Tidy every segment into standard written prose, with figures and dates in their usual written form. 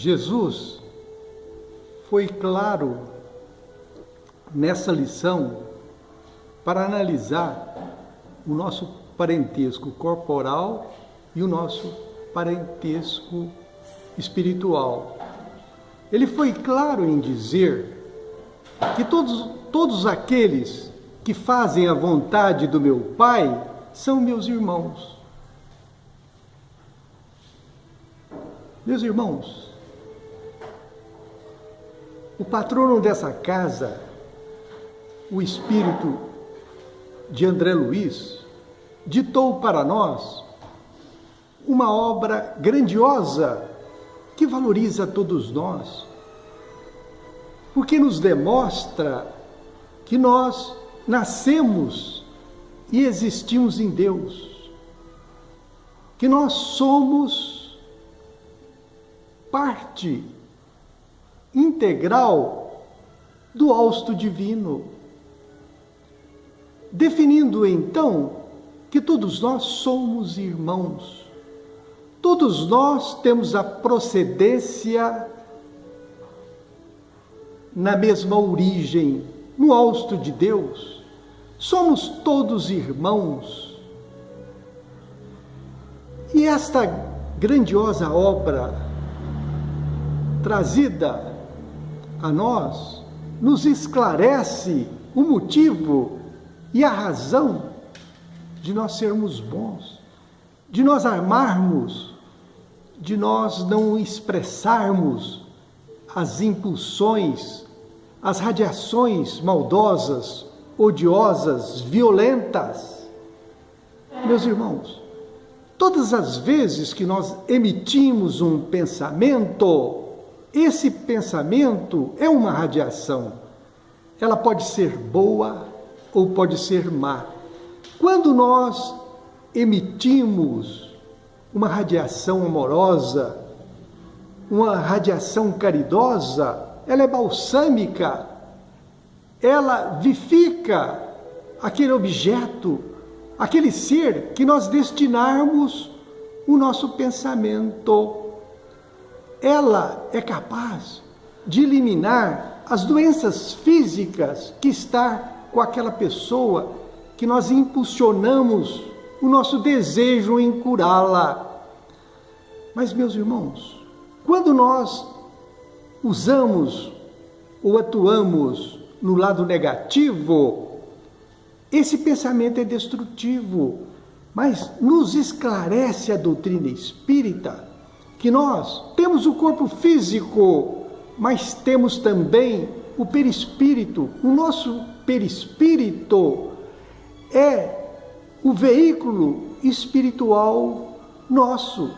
Jesus foi claro nessa lição para analisar o nosso parentesco corporal e o nosso parentesco espiritual. Ele foi claro em dizer que todos aqueles que fazem a vontade do meu Pai são meus irmãos. Meus irmãos, o patrono dessa casa, o espírito de André Luiz, ditou para nós uma obra grandiosa que valoriza todos nós, porque nos demonstra que nós nascemos e existimos em Deus, que nós somos parte integral do hausto divino, definindo então que todos nós somos irmãos, todos nós temos a procedência na mesma origem, no hausto de Deus, somos todos irmãos. E esta grandiosa obra trazida a nós nos esclarece o motivo e a razão de nós sermos bons, de nós amarmos, de nós não expressarmos as impulsões, as radiações maldosas, odiosas, violentas. Meus irmãos, todas as vezes que nós emitimos um pensamento, esse pensamento é uma radiação. Ela pode ser boa ou pode ser má. Quando nós emitimos uma radiação amorosa, uma radiação caridosa, ela é balsâmica, ela vivifica aquele objeto, aquele ser que nós destinarmos o nosso pensamento. Ela é capaz de eliminar as doenças físicas que está com aquela pessoa que nós impulsionamos o nosso desejo em curá-la. Mas, meus irmãos, quando nós usamos ou atuamos no lado negativo, esse pensamento é destrutivo. Mas nos esclarece a doutrina espírita que nós temos o corpo físico, mas temos também o perispírito. O nosso perispírito é o veículo espiritual nosso.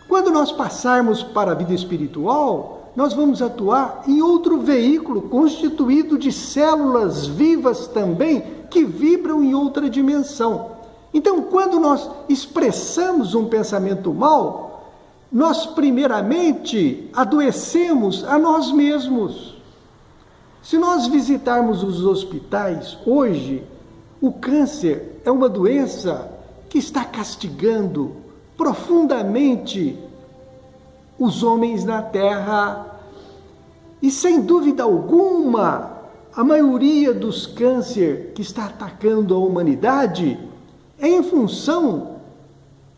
Quando nós passarmos para a vida espiritual, nós vamos atuar em outro veículo constituído de células vivas também, que vibram em outra dimensão. Então, quando nós expressamos um pensamento mau, nós primeiramente adoecemos a nós mesmos. Se nós visitarmos os hospitais hoje, o câncer é uma doença que está castigando profundamente os homens na Terra. E sem dúvida alguma, a maioria dos cânceres que está atacando a humanidade é em função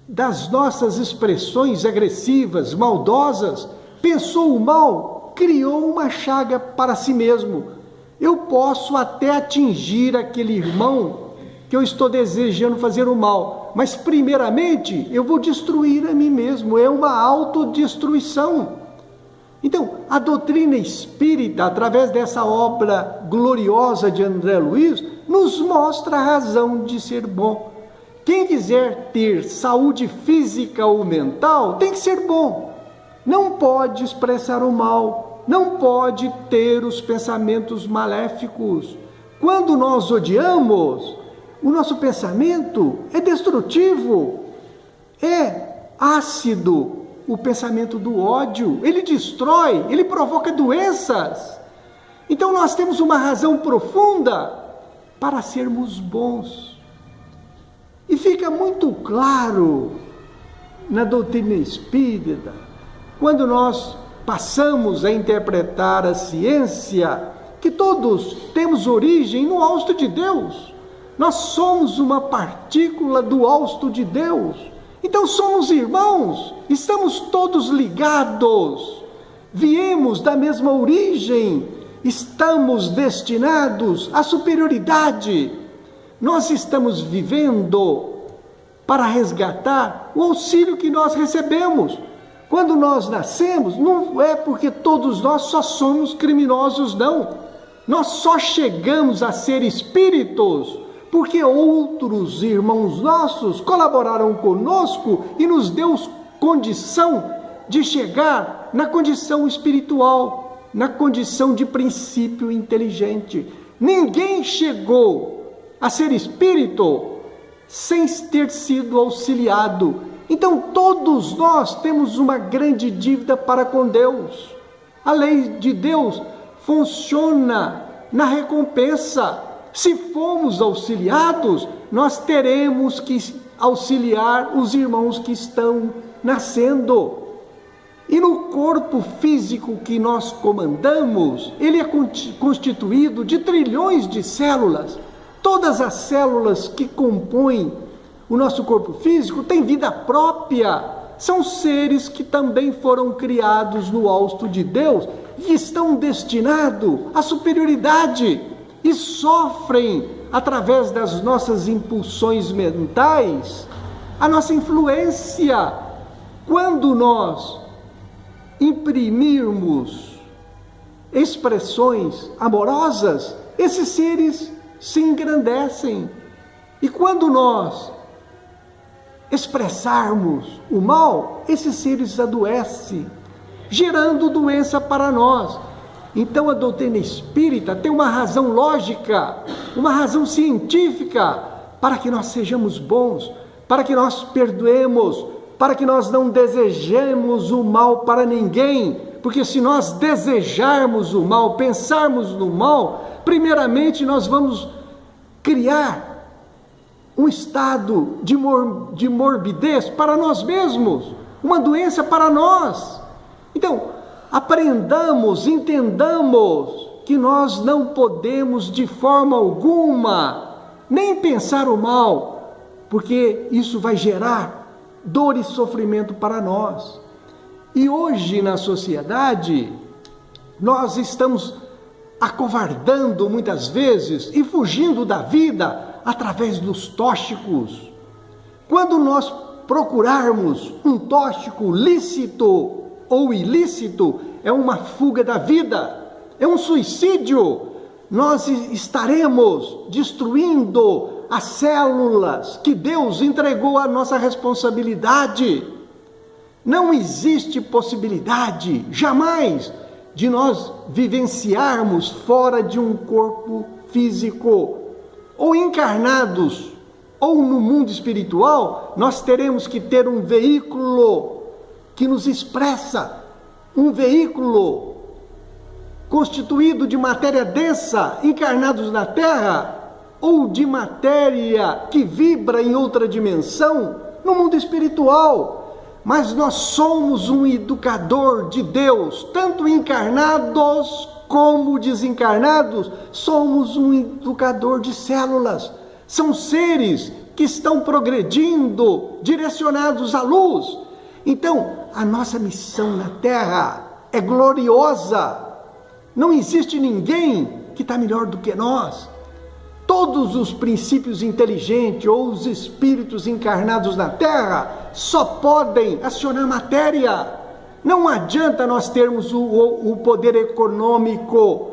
das nossas expressões agressivas, maldosas. Pensou o mal, criou uma chaga para si mesmo. Eu posso até atingir aquele irmão que eu estou desejando fazer o mal, mas primeiramente eu vou destruir a mim mesmo. É uma autodestruição. Então, a doutrina espírita, através dessa obra gloriosa de André Luiz, nos mostra a razão de ser bom. Quem quiser ter saúde física ou mental, tem que ser bom. Não pode expressar o mal, não pode ter os pensamentos maléficos. Quando nós odiamos, o nosso pensamento é destrutivo, é ácido. O pensamento do ódio, ele destrói, ele provoca doenças. Então nós temos uma razão profunda para sermos bons. E fica muito claro na doutrina espírita, quando nós passamos a interpretar a ciência, que todos temos origem no hausto de Deus. Nós somos uma partícula do hausto de Deus. Então somos irmãos, estamos todos ligados, viemos da mesma origem, estamos destinados à superioridade. Nós estamos vivendo para resgatar o auxílio que nós recebemos. Quando nós nascemos, não é porque todos nós só somos criminosos, não. Nós só chegamos a ser espíritos porque outros irmãos nossos colaboraram conosco e nos deu condição de chegar na condição espiritual, na condição de princípio inteligente. Ninguém chegou a ser espírito sem ter sido auxiliado. Então todos nós temos uma grande dívida para com Deus. A lei de Deus funciona na recompensa. Se formos auxiliados, nós teremos que auxiliar os irmãos que estão nascendo. E no corpo físico que nós comandamos, ele é constituído de trilhões de células. Todas as células que compõem o nosso corpo físico têm vida própria. São seres que também foram criados no hausto de Deus e estão destinados à superioridade e sofrem, através das nossas impulsões mentais, a nossa influência. Quando nós imprimirmos expressões amorosas, esses seres se engrandecem. E quando nós expressarmos o mal, esses seres adoecem, gerando doença para nós. Então a doutrina espírita tem uma razão lógica, uma razão científica, para que nós sejamos bons, para que nós perdoemos, para que nós não desejemos o mal para ninguém, porque se nós desejarmos o mal, pensarmos no mal, primeiramente nós vamos criar um estado de morbidez para nós mesmos, uma doença para nós. Então, aprendamos, entendamos que nós não podemos de forma alguma nem pensar o mal, porque isso vai gerar dor e sofrimento para nós. E hoje na sociedade, nós estamos acovardando muitas vezes e fugindo da vida através dos tóxicos. Quando nós procurarmos um tóxico lícito ou ilícito, é uma fuga da vida, é um suicídio. Nós estaremos destruindo as células que Deus entregou à nossa responsabilidade. Não existe possibilidade, jamais, de nós vivenciarmos fora de um corpo físico, ou encarnados, ou no mundo espiritual. Nós teremos que ter um veículo que nos expressa, um veículo constituído de matéria densa, encarnados na Terra, ou de matéria que vibra em outra dimensão, no mundo espiritual. Mas nós somos um educador de Deus, tanto encarnados como desencarnados, somos um educador de células. São seres que estão progredindo, direcionados à luz. Então, a nossa missão na Terra é gloriosa. Não existe ninguém que está melhor do que nós. Todos os princípios inteligentes ou os espíritos encarnados na Terra só podem acionar matéria. Não adianta nós termos o poder econômico.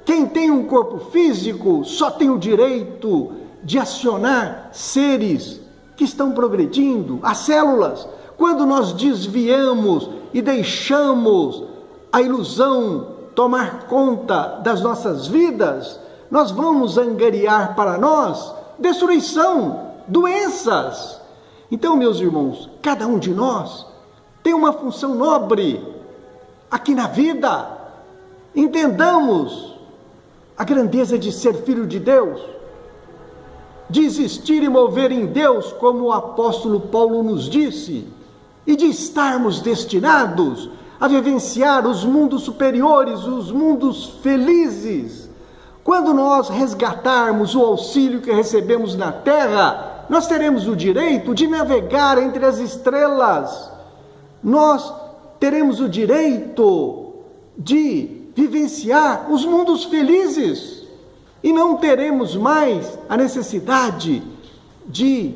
Quem tem um corpo físico só tem o direito de acionar seres que estão progredindo, as células. Quando nós desviamos e deixamos a ilusão tomar conta das nossas vidas, nós vamos angariar para nós destruição, doenças. Então, meus irmãos, cada um de nós tem uma função nobre aqui na vida. Entendamos a grandeza de ser filho de Deus, de existir e mover em Deus, como o apóstolo Paulo nos disse, e de estarmos destinados a vivenciar os mundos superiores, os mundos felizes. Quando nós resgatarmos o auxílio que recebemos na terra, nós teremos o direito de navegar entre as estrelas. Nós teremos o direito de vivenciar os mundos felizes e não teremos mais a necessidade de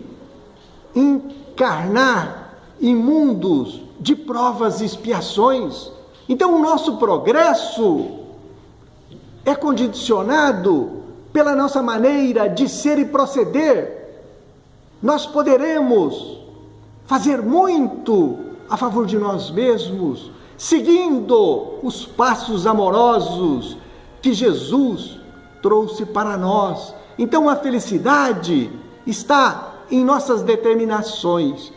encarnar em mundos de provas e expiações. Então, o nosso progresso é condicionado pela nossa maneira de ser e proceder. Nós poderemos fazer muito a favor de nós mesmos, seguindo os passos amorosos que Jesus trouxe para nós. Então, a felicidade está em nossas determinações.